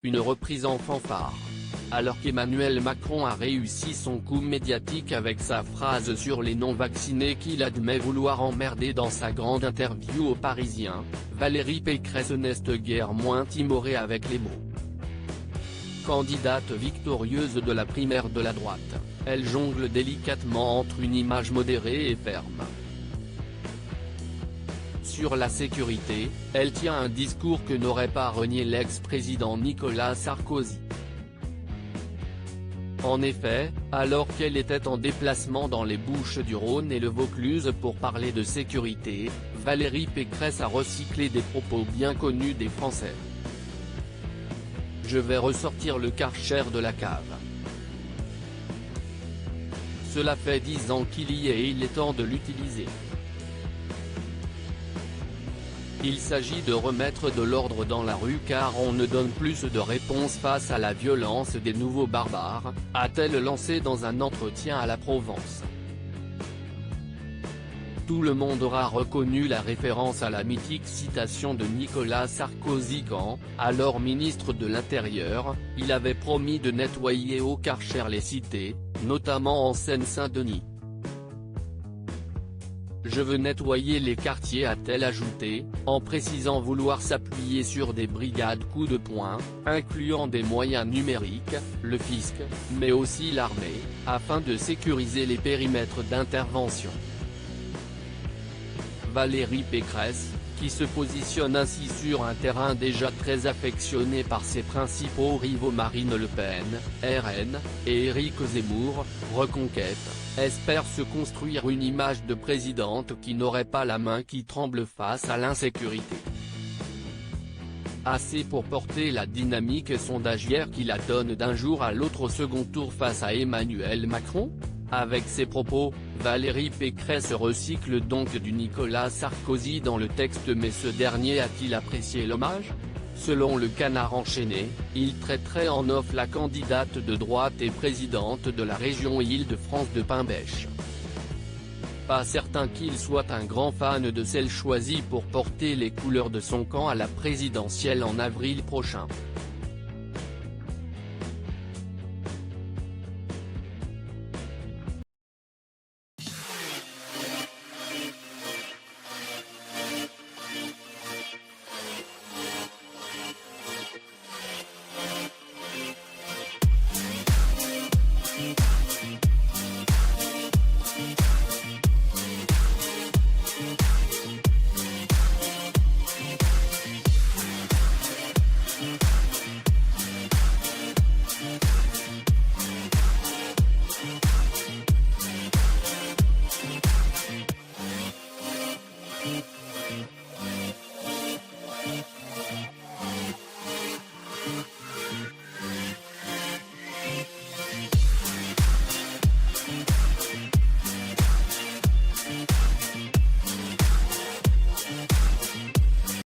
une reprise en fanfare. Alors qu'Emmanuel Macron a réussi son coup médiatique avec sa phrase sur les non-vaccinés qu'il admet vouloir emmerder dans sa grande interview aux Parisiens, Valérie Pécresse n'est guère moins timorée avec les mots. Candidate victorieuse de la primaire de la droite, elle jongle délicatement entre une image modérée et ferme. Sur la sécurité, elle tient un discours que n'aurait pas renié l'ex-président Nicolas Sarkozy. En effet, alors qu'elle était en déplacement dans les Bouches-du-Rhône et le Vaucluse pour parler de sécurité, Valérie Pécresse a recyclé des propos bien connus des Français. Je vais ressortir le Karcher de la cave. Cela fait 10 ans qu'il y est et il est temps de l'utiliser. Il s'agit de remettre de l'ordre dans la rue car on ne donne plus de réponse face à la violence des nouveaux barbares, a-t-elle lancé dans un entretien à la Provence. Tout le monde aura reconnu la référence à la mythique citation de Nicolas Sarkozy quand, alors ministre de l'Intérieur, il avait promis de nettoyer au Karcher les cités, notamment en Seine-Saint-Denis. Je veux nettoyer les quartiers, a-t-elle ajouté, en précisant vouloir s'appuyer sur des brigades coups de poing, incluant des moyens numériques, le fisc, mais aussi l'armée, afin de sécuriser les périmètres d'intervention. Valérie Pécresse, qui se positionne ainsi sur un terrain déjà très affectionné par ses principaux rivaux Marine Le Pen, RN, et Éric Zemmour, Reconquête, espère se construire une image de présidente qui n'aurait pas la main qui tremble face à l'insécurité. Assez pour porter la dynamique sondagière qui la donne d'un jour à l'autre au second tour face à Emmanuel Macron? Avec ces propos, Valérie Pécresse recycle donc du Nicolas Sarkozy dans le texte, mais ce dernier a-t-il apprécié l'hommage? Selon le Canard enchaîné, il traiterait en off la candidate de droite et présidente de la région Île-de-France de Pain-Bêche. Pas certain qu'il soit un grand fan de celle choisie pour porter les couleurs de son camp à la présidentielle en avril prochain.